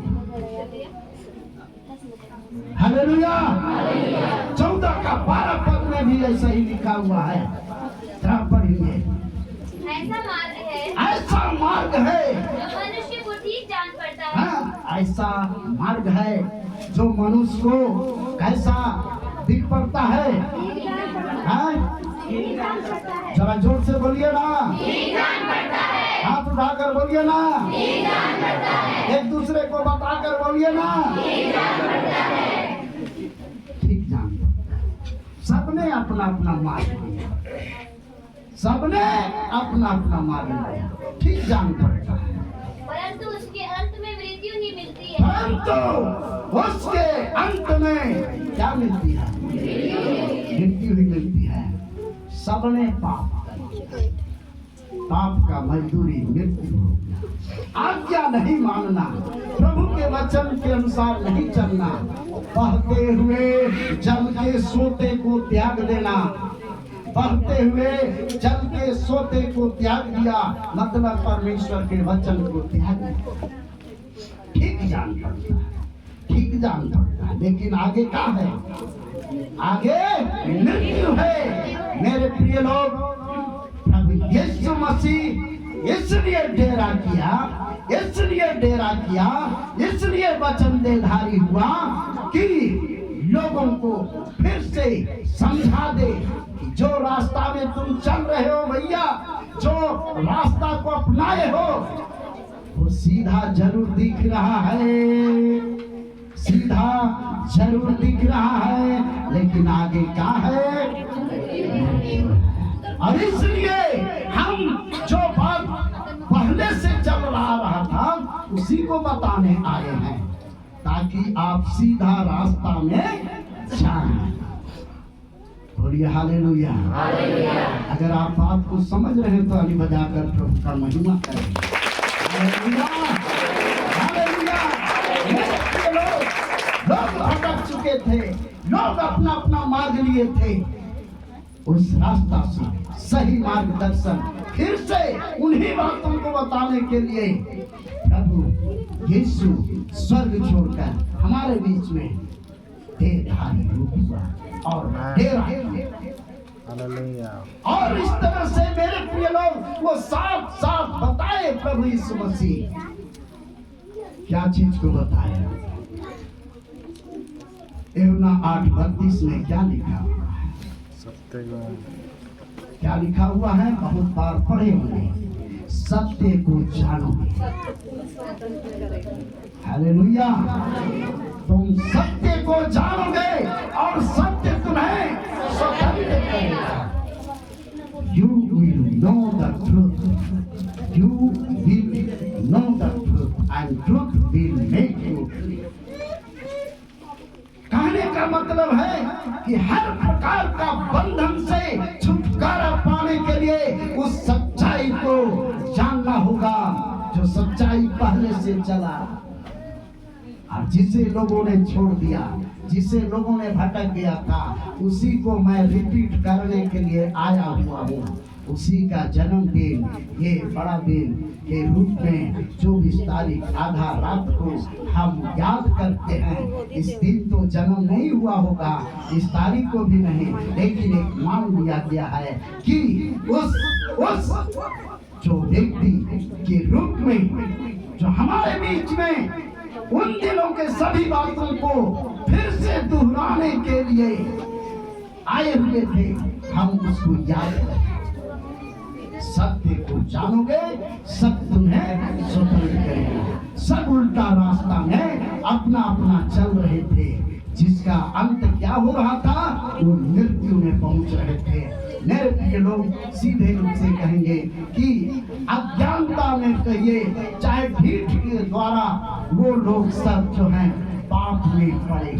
हालेलुया। 14 का 12 पद में भी ऐसा ही लिखा हुआ है। पढ़िए। ऐसा मार्ग है जो मनुष्य को ठीक जान पड़ता है। हाँ, ऐसा मार्ग है जो मनुष्य को कैसा दिख पड़ता है। हाँ? जरा जोर से बोलिए ना, हाथ उठाकर बोलिए ना, एक दूसरे को बताकर बोलिए ना, ठीक जान पड़ता है। सबने अपना अपना मार्ग लिया, सबने अपना अपना मार्ग लिया, ठीक जान पड़ता है। परंतु उसके अंत में मृत्यु ही मिलती है। परंतु उसके अंत में क्या मिलती है? मृत्यु ही मिलती है। सबने पाप का मजदूरी मृत्यु हो गया। आज्ञा नहीं मानना, प्रभु के वचन के अनुसार नहीं चलना, बहते हुए जल के सोते को त्याग देना, बहते हुए जल के सोते को त्याग दिया, मतलब परमेश्वर के वचन को त्याग दिया। ठीक जान पड़ता है, ठीक जान पड़ता है, लेकिन आगे क्या है? आगे मृत्यु है। मेरे प्रिय लोग, प्रभु यीशु मसीह इसलिए डेरा किया, इसलिए वचन देधारी हुआ कि लोगों को फिर से समझा दे कि जो रास्ता में तुम चल रहे हो भैया, जो रास्ता को अपनाए हो वो सीधा जरूर दिख रहा है, सीधा जरूर दिख रहा है, लेकिन आगे क्या है? और इसलिए हम जो बात पहले से चल रहा था उसी को बताने आए हैं, ताकि आप सीधा रास्ता में जाएं। बोलिए हालेलुया। अगर आप बात को समझ रहे हैं तो ताली बजाकर प्रभु का महिमा करें। Hallelujah, hallelujah. लोग भटक चुके थे, लोग अपना अपना मार्ग लिए थे, उस रास्ता से सही मार्गदर्शन फिर से उन्हीं बातों को बताने के लिए प्रभु यीशु स्वर्ग छोड़कर हमारे बीच में देहधारी रूप हुआ और डेरा। और इस तरह से मेरे प्रिय लोग वो साफ साफ बताए प्रभु यीशु मसीह क्या चीज को बताया। यूहन्ना 8:32 में क्या लिखा हुआ है? क्या लिखा हुआ है? बहुत बार पढ़े होंगे, सत्य को जानोगे। हालेलुया। तुम सत्य को जानोगे और सत्य तुम्हें स्वतंत्र करेगा। You will know the truth. You will know the truth and truth will make you free. कहने का मतलब है कि हर प्रकार का बंधन से छुटकारा पाने के लिए उस सच्चाई को जानना होगा जो सच्चाई पहले से चला, और जिसे लोगों ने छोड़ दिया, जिसे लोगों ने भटक गया था, उसी को मैं रिपीट करने के लिए आया हुआ हूँ। उसी का जन्मदिन, ये बड़ा दिन के रूप में 24 तारीख आधा रात को हम याद करते हैं। इस दिन तो जन्म नहीं हुआ होगा, इस तारीख को भी नहीं, लेकिन एक मान लिया गया है कि उस जो व्यक्ति के रूप में जो हमारे बीच में उन दिनों के सभी बातों को फिर से दोहराने के लिए आए हुए थे, हम उसको याद करें। सत्य को जानोगे, सत्य तुम्हें स्वतंत्र करेगा। सब उल्टा रास्ता में अपना अपना चल रहे थे, जिसका अंत क्या हो रहा था, वो मृत्यु में पहुंच रहे थे। मेरे प्रिय लोग, सीधे रूप से कहेंगे कि अज्ञानता में कहिए चाहे ढीठ के द्वारा, वो लोग सब जो हैं पाप में पड़े।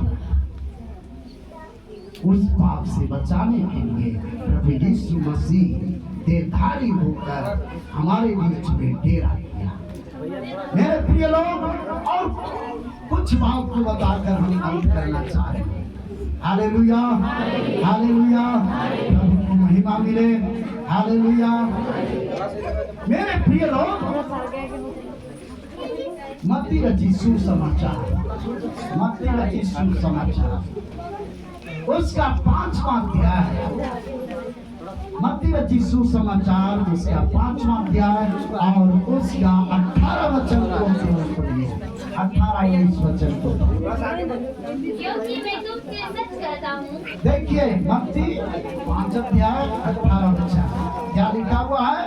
उस पाप से बचाने के लिए प्रभु यीशु मसीह देहधारी होकर हमारे बीच में डेरा किया। मेरे प्रिय लोग, और कुछ बात को बताकर हम अंत करना चाहते हैं। हालेलुया, हालेलुया, प्रभु को महिमा मिले। हालेलुया। मेरे प्रिय लोग, मत्ती रची सुसमाचार, मत्ती रची सुसमाचार उसका 5वां अध्याय, मत्ती रची सुसमाचार उसका 5वां अध्याय और उसका 18 वचन को पढ़िए। 18-19 वचन को क्योंकि मैं तुमसे सच कहता हूँ। देखिए, मत्ती 5 अध्याय 18 वचन क्या लिखा हुआ है?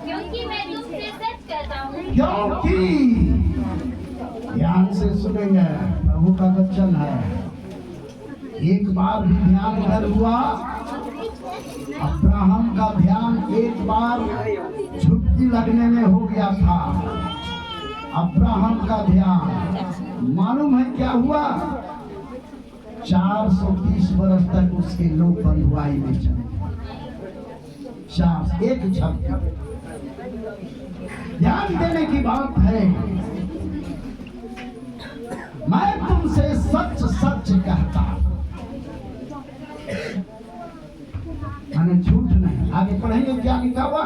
क्योंकि मैं तुमसे सच कहता हूँ। क्योंकि, ध्यान से सुनेंगे, प्रभु का वचन है। एक बार भी ध्यान इधर हुआ, अब्राहम का ध्यान एक बार झुटकी लगने में हो गया था। अब्राहम का ध्यान मालूम है क्या हुआ? 430 वर्ष तक उसके लोग बंधुआई में चले। एक झपकी ध्यान देने की बात है। मैं तुमसे सच सच कहता, मैंने झूठ नहीं। आगे पढ़ेंगे क्या लिखा हुआ?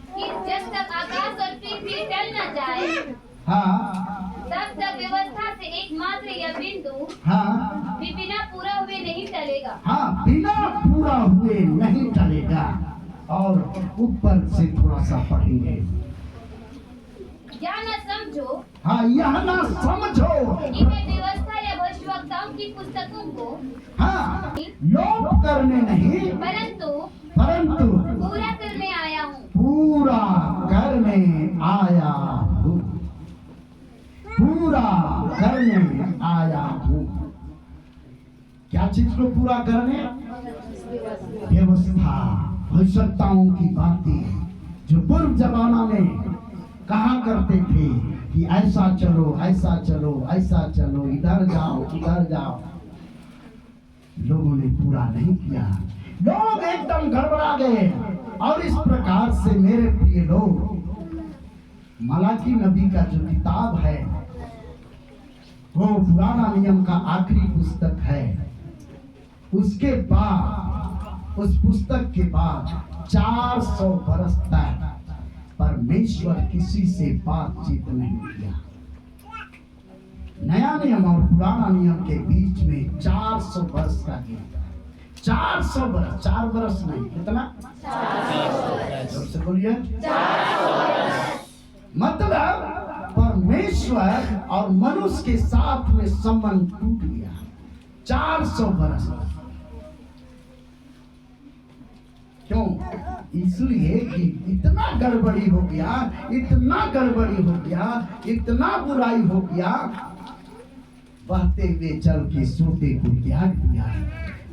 कि जब तक आकाश और पृथ्वी टल न जाए, हाँ, तब तक व्यवस्था से एकमात्र यह बिंदु हाँ, भी बिना पूरा हुए नहीं टलेगा। हाँ, बिना पूरा हुए नहीं टलेगा। और ऊपर से थोड़ा सा पढ़ेंगे। या न समझो, हाँ, यह ना समझो कि मैं व्यवस्था या भविष्यवक्ताओं की पुस्तकों को हाँ, लोप करने नहीं, परंतु पूरा करने आया हूँ। पूरा करने आया हूँ, पूरा करने आया हूँ। क्या चीज को पूरा करने? व्यवस्था, भविष्यवक्ताओं की बातें जो पूर्व जमाना में कहा करते थे कि ऐसा चलो, ऐसा चलो, ऐसा चलो, इधर जाओ, उधर जाओ, लोगों ने पूरा नहीं किया। लोग एकदम गड़बड़ा गए। और इस प्रकार से मेरे प्रिय लोग, मलाकी नबी का जो किताब है वो पुराना नियम का आखिरी पुस्तक है। उसके बाद, उस पुस्तक के बाद 400 वर्ष तक परमेश्वर किसी से बातचीत नहीं किया। नया नियम और पुराना नियम के बीच में 400 वर्ष का गया। 400 वर्ष, 4 वर्ष नहीं, कितना? 400 वर्ष। बोलिए 400 वर्ष। मतलब परमेश्वर और मनुष्य के साथ में संबंध टूट गया। 400 वर्ष। क्यों? इसलिए कि इतना गड़बड़ी हो गया, इतना गड़बड़ी हो गया, इतना बुराई हो गया, बहते हुए जल के सोते को त्याग दिया,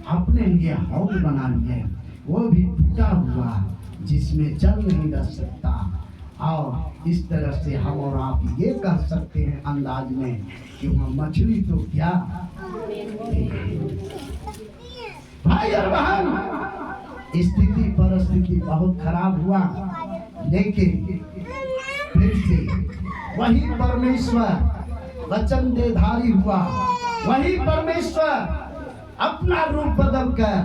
अपने लिए हौद बना लिया, वो भी टूटा हुआ जिसमें जल नहीं रह सकता। और इस तरह से हम और आप ये कह सकते हैं अंदाज में कि वह मछली तो क्या भाई और बहन, स्थिति परिस्थिति बहुत खराब हुआ, लेकिन फिर से वही परमेश्वर वचन देधारी हुआ। वही परमेश्वर अपना रूप बदल कर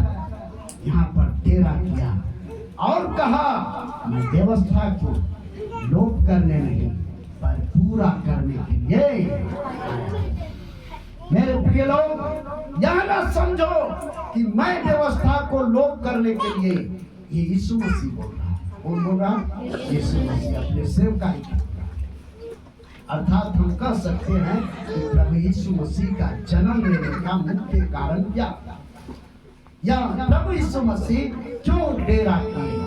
यहाँ पर डेरा किया और कहा, मैं व्यवस्था को लोप करने नहीं पर पूरा करने के लिए। मेरे प्रिय लोग, यह ना समझो कि मैं व्यवस्था को लोप करने के लिए, ये यीशु मसीह बोल रहा है। कौन बोल रहा है? यीशु मसीह अपने सेवकाई का। अर्थात हम कह सकते हैं कि प्रभु यीशु मसीह का जन्म लेने का मुख्य कारण क्या, या प्रभु यीशु मसीह क्यों डेरा किए,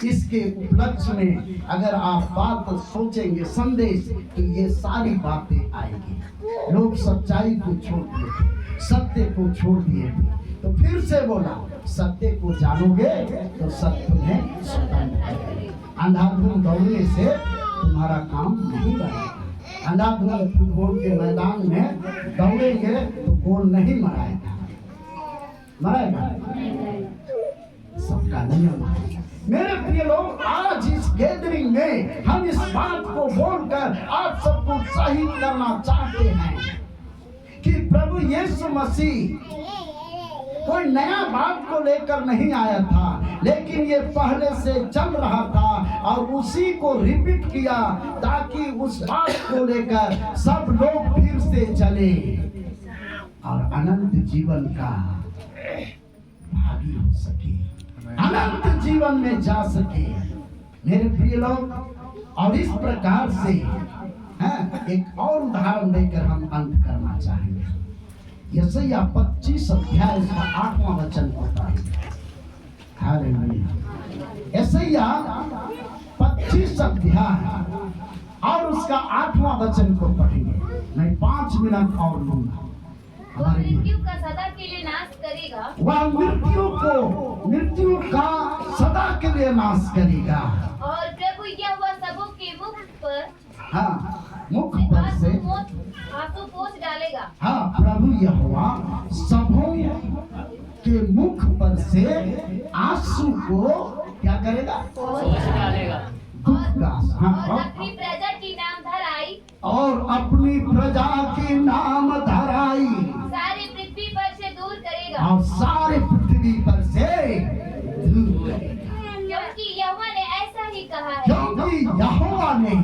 इसके उपलक्ष्य में अगर आप बात सोचेंगे, संदेश, तो ये सारी बातें आएंगी। लोग सच्चाई को छोड़ दिए, सत्य को छोड़ दिए, तो फिर से बोला, सत्य को जानोगे तो सत्य तुम्हें स्वतंत्र करेगा। अंधाधुंध दौड़ने से तुम्हारा काम नहीं बढ़ेगा। अंधाधुंध फुटबॉल के मैदान में दौड़ेंगे तो गोल नहीं मराएगा, मराएगा सबका नियम है। मेरे प्रिय लोग, आज इस गैदरिंग में हम इस बात को बोलकर आप सबको उत्साहित करना चाहते हैं कि प्रभु यीशु मसीह कोई नया बात को लेकर नहीं आया था, लेकिन ये पहले से चल रहा था और उसी को रिपीट किया ताकि उस बात को लेकर सब लोग फिर से चले और अनंत जीवन का भागी हो सके, अनंत जीवन में जा सके। मेरे प्रिय लोग, और इस प्रकार से एक और उदाहरण देकर हम अंत करना चाहेंगे। यशायाह 25 अध्याय का 8वां वचन होता है। हालेलुया। यशायाह 25 अध्याय और उसका 8वां वचन को पढ़ेंगे। मैं 5 मिनट और लूंगा। वह मृत्यु का सदा के लिए नाश करेगा। वह मृत्यु का सदा के लिए नाश करेगा। और प्रभु यहोवा सबों के मुख पर, हाँ, मुख पर से आंसू पोंछ डालेगा। हाँ, प्रभु यहोवा सबों के मुख पर से आंसू को क्या करेगा? पोंछ डालेगा। और अपनी प्रजा की नाम धराई, और अपनी प्रजा की नाम धराई सारी पृथ्वी पर से दूर करेगा। और सारे पृथ्वी पर से दूर करेगा। क्योंकि यहोवा ने ऐसा ही कहा है। क्योंकि यहोवा ने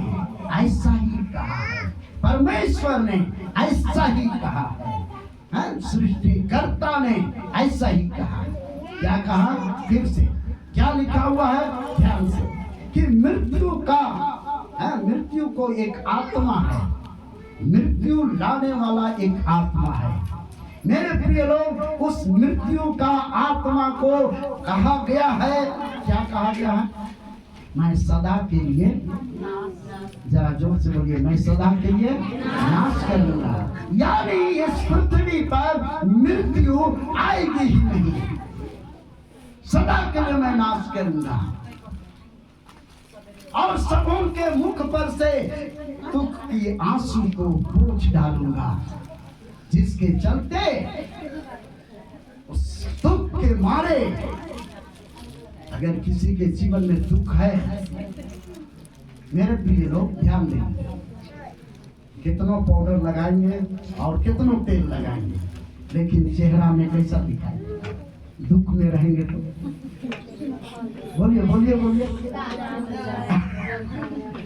ऐसा ही कहा है, परमेश्वर ने ऐसा ही कहा है, सृष्टिकर्ता ने ऐसा ही कहा। क्या कहा? फिर से क्या लिखा हुआ है? ध्यान से, कि मृत्यु को एक आत्मा है, मृत्यु लाने वाला एक आत्मा है। मेरे प्रिय लोग, उस मृत्यु का आत्मा को कहा गया है, क्या कहा गया है? मैं सदा के लिए, जरा जोर से बोलिए, मैं सदा के लिए नाश करूंगा। यानी इस पृथ्वी पर मृत्यु आएगी ही नहीं, सदा के लिए मैं नाश करूंगा और सबों के मुख पर से दुख की आंसू को पोंछ डालूंगा, जिसके चलते उस दुख के मारे, अगर किसी के जीवन में दुख है, मेरे प्रिय लोग ध्यान दें, कितनों पाउडर लगाएंगे और कितनों तेल लगाएंगे, लेकिन चेहरा में कैसा दिखाएगा? दुख में रहेंगे तो बोलिए बोलिए बोलिए,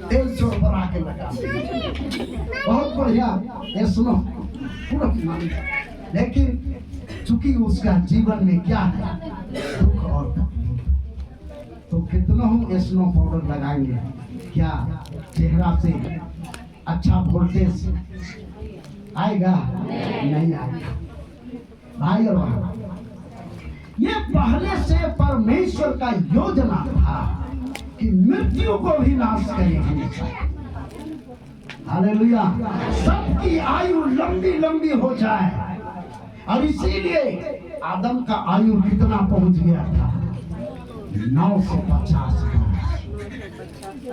तेल छोड़ पर आके लगा, बहुत बढ़िया, ये सुनो पूरा। लेकिन चूंकि उसका जीवन में क्या है? दुख और तकलीफ, तो कितना हम स्नो पाउडर लगाएंगे, क्या चेहरा से अच्छा वोल्टेज आएगा? नहीं आएगा। भाई और बहन, ये पहले से परमेश्वर का योजना था कि मृत्यु को भी नाश करेगा। हालेलुया। सबकी आयु लंबी लंबी हो जाए, और इसीलिए आदम का आयु कितना पहुंच गया था? 950।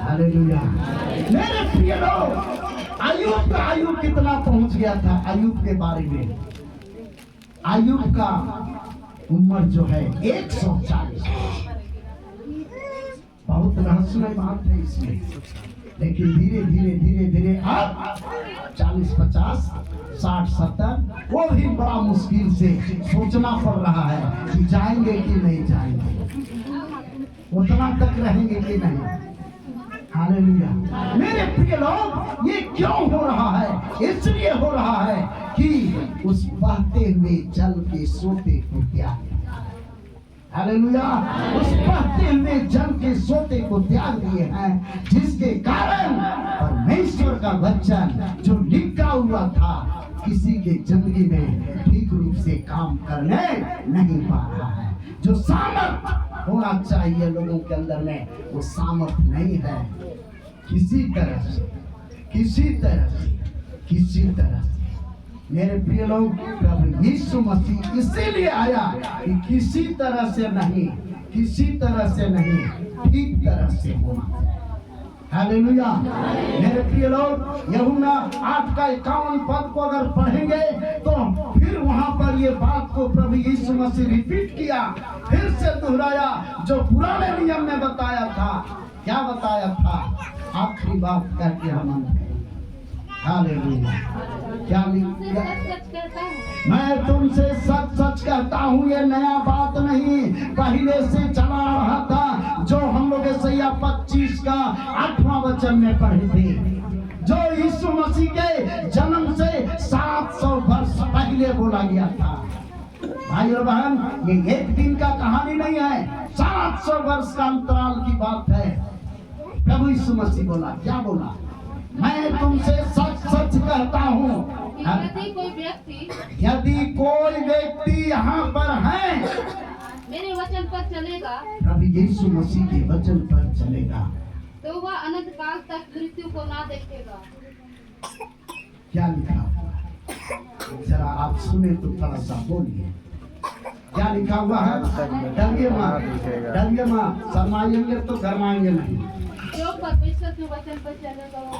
हालेलुया। मेरे प्रिय लोग, अय्यूब का आयु कितना पहुंच गया था? अय्यूब के बारे में आयुब का उम्र जो है 140। बहुत रहस्यमय बात है इसमें, लेकिन धीरे धीरे धीरे धीरे अब 40, 50, 60, 70 वो भी बड़ा मुश्किल से सोचना पड़ रहा है कि जाएंगे कि नहीं जाएंगे, उतना तक रहेंगे कि नहीं। हालेलुया। मेरे प्रिय लोग, ये क्यों हो रहा है? इसलिए हो रहा है कि उस बहते हुए जल के सोते को त्याग दिया। हालेलुया। उस बहते हुए जल के सोते को त्याग दिए हैं, जिसके कारण परमेश्वर का वचन जो लिखा हुआ था किसी के जिंदगी में ठीक रूप से काम करने नहीं पा रहा है। जो सामर्थ होना चाहिए लोगों के अंदर में, वो सामर्थ नहीं है। किसी तरह से मेरे प्रिय लोग, प्रभु यीशु मसीह इसीलिए आया कि किसी तरह से नहीं, ठीक तरह से होना। हालेलुया। मेरे प्रिय लोग, यूहन्ना 8:51 को अगर पढ़ेंगे तो फिर वहां पर ये बात को प्रभु यीशु मसीह रिपीट किया, फिर से दोहराया, जो पुराने नियम में बताया था। क्या बताया था? आखिरी बात करके हम हालेलुया। क्या लिखा? मैं तुमसे सच सच कहता हूँ, ये नया बात नहीं, पहले से चला रहा था, जो हम लोग ईसाया 25 का 8वां वचन में पढ़े थे, जो यीशु मसीह के जन्म से 700 वर्ष पहले बोला गया था। भाई और बहन, ये एक दिन का कहानी नहीं है, 700 वर्ष का अंतराल की बात है। प्रभु यीशु मसीह बोला, क्या बोला? मैं तुमसे सच सच कहता हूँ, यदि कोई व्यक्ति यहाँ पर है, मेरे वचन पर चलेगा, प्रभु यीशु मसीह के वचन पर चलेगा, तो वह अनंत काल तक मृत्यु को ना देखेगा। क्या लिखा हुआ? जरा आप सुने तो थोड़ा सा बोलिए, क्या लिखा हुआ है? डरिए माँ, शर्माएंगे तो गरमाएंगे नहीं। जो परमेश्वर के वचन पर चलेगा वो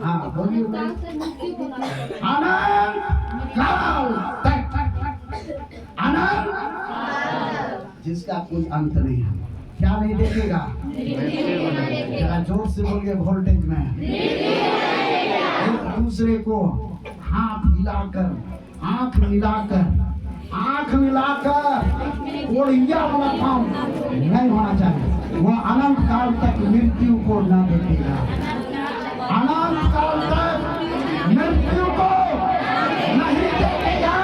हाँ बोलिए। काल से मृत्यु को ना देखेगा। अनंत, जिसका कोई अंत नहीं है। क्या नहीं देखेगा? जरा जोर से बोलिए वोल्टेज में। एक दूसरे को हाथ हिलाकर, आंख मिलाकर ओढ़िया वाला काम नहीं होना चाहिए। वो अनंत काल तक मृत्यु को न देखेगा, अनंत काल तक मृत्यु को नहीं देखेगा,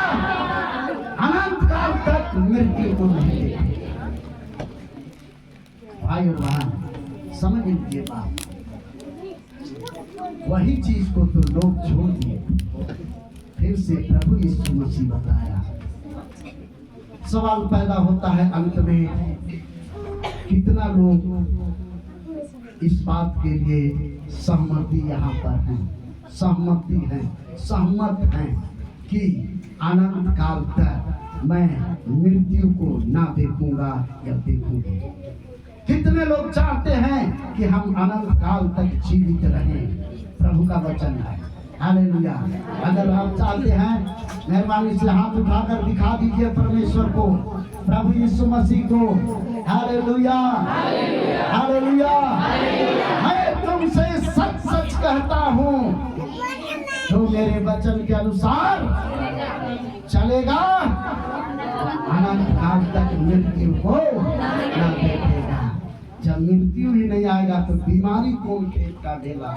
अनंत काल तक मृत्यु को नहीं देखेगा। भाई और बहन, समझ लीजिए बात। वही चीज को तो लोग छोड़ दिए, फिर से प्रभु यीशु मसीह बताया। सवाल पैदा होता है अंत में, कितना लोग इस बात के लिए सहमति यहाँ पर हैं, सहमत हैं कि अनंत काल तक मैं मृत्यु को ना देखूंगा या देखूंगी। कितने लोग चाहते हैं कि हम अनंत काल तक जीवित रहें? प्रभु का वचन है। हालेलुया। अगर आप चाहते हैं, मेहरबानी से हाथ उठाकर दिखा दीजिए परमेश्वर को, प्रभु यीशु मसीह को। Hallelujah, hallelujah. मैं तुमसे सच सच कहता हूँ, जो मेरे वचन के अनुसार चलेगा, अनंत काल तक मृत्यु को न देखेगा। जब मृत्यु ही नहीं आएगा तो बीमारी कौन खेत का ढेला?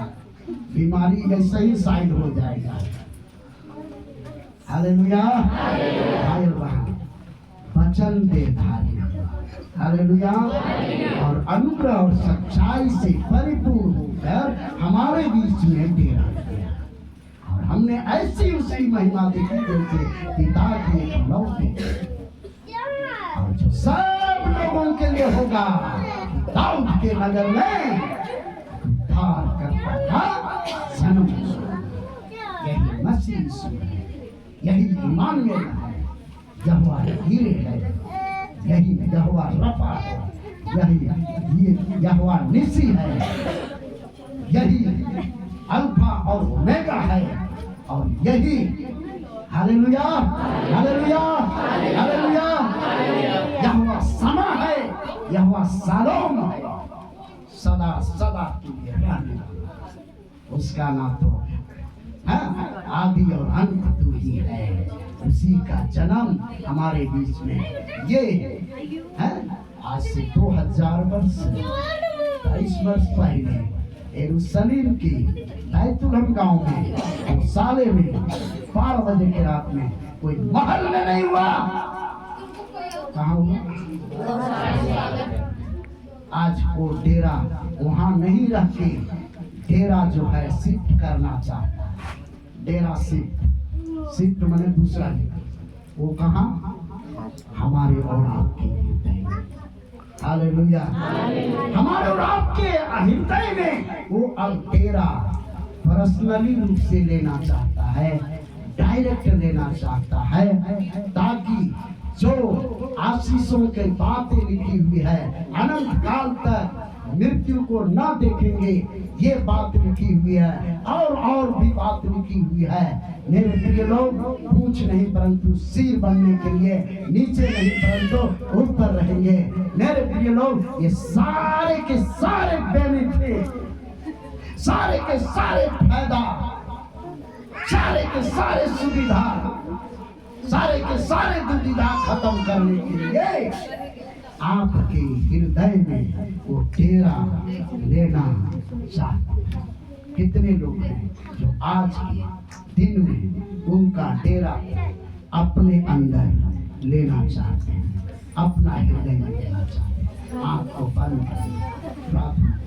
बीमारी ऐसे ही साइड हो जाएगा। हालेलुया। भाई बहन, वचन दे धारी, हालेलुया, और अनुग्रह और सच्चाई से परिपूर्ण होकर हमारे बीच में डेरा किया, और हमने ऐसी उसकी महिमा देखी जैसे पिता के लौटे, और जो सब लोगों के लिए होगा। दाऊद के नगर में उद्धार करता था जन्म, यही मसीह यीशु है, यही इमानुएल है, यहोवा हीरे है, यही यहोवा रफा है, यही यहोवा निसी है, यही अल्फा और ओमेगा है, और यही हालेलुया, हालेलुया, हालेलुया। यहोवा समा है, यहोवा शालोम है, सदा सदा के लिए रहने वाला। उसका नाम तो आदि और अंत तू ही है। उसी का जन्म हमारे बीच में ये है। आज से 2000 वर्ष 23 वर्ष पहले यरूशलेम की बैतुलहम गांव में और साले में 12 बजे के रात में कोई महल में नहीं हुआ। कहाँ हुआ? आज वो डेरा वहां नहीं रह के डेरा जो है शिफ्ट करना चाहता है। डेरा शिफ्ट मैंने दूसरा है। वो कहाँ? हमारे और आपके हृदय में। हालेलुया, हमारे और आपके हृदय में वो अब डेरा पर्सनली रूप से लेना चाहता है, डायरेक्ट लेना चाहता है, ताकि जो आशीषों की बातें लिखी हुई है अनंत काल तक मृत्यु को न देखेंगे, ये बात लिखी हुई है और भी बात लिखी हुई है। मेरे प्रिय लोग, पूछ नहीं परंतु सिर बनने के लिए नीचे नहीं परंतु ऊपर रहेंगे। मेरे प्रिय लोग, ये सारे के सारे बेनिफिट, सारे के सारे फायदा, सारे के सारे सुविधा, सारे के सारे दुविधा खत्म करने के लिए आपके हृदय में वो डेरा लेना चाहते हैं। कितने लोग हैं जो आज के दिन में उनका डेरा अपने अंदर लेना चाहते हैं, अपना हृदय में लेना चाहते हैं। आपको बंद प्रार्थना,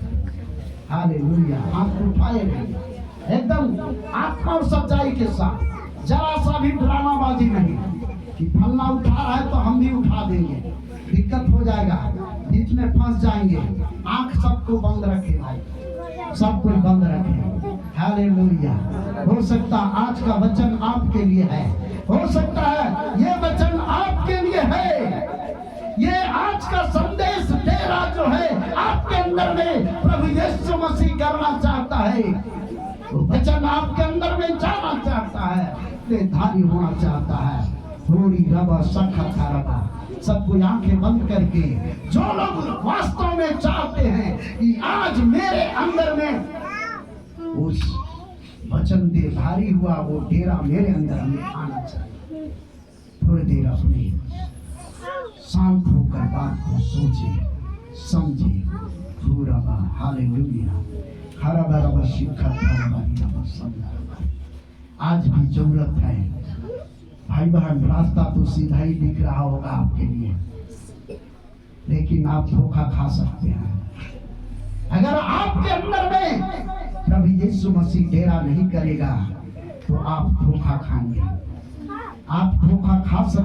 हालेलुया, आपको उठाए नहीं, एकदम आत्मा और सच्चाई के साथ, जरा सा भी ड्रामाबाजी नहीं कि फलना उठा रहा है तो हम भी उठा देंगे, दिक्कत हो जाएगा, बीच में फंस जाएंगे। आंख सबको बंद रखे भाई, सब कोई बंद रखे। हालेलुया। हो सकता आज का वचन आपके लिए है, हो सकता है ये वचन आपके लिए है। ये आज का संदेश डेरा जो है आपके अंदर में प्रभु यीशु मसीह करना चाहता है। वचन आपके अंदर में जाना चाहता है, धारी होना चाहता है। थोड़ी रबा सखा रबा, सबको आंखें बंद करके जो लोग वास्तव में चाहते हैं कि आज मेरे अंदर में उस वचन दे धारी हुआ वो डेरा मेरे अंदर में आना चाहिए। थोड़ी देर अपने शांत होकर बात को सोचे समझे। पूरा हालेलुया, हरा भरा शिक्षा आज भी जरूरत है भाई बहन। रास्ता तो सीधा ही दिख रहा होगा आपके लिए, लेकिन आप धोखा खा सकते हैं। अगर आपके अंदर में प्रभु यीशु मसीह डेरा नहीं करेगा तो आप धोखा खाएंगे, आप धोखा खा सकते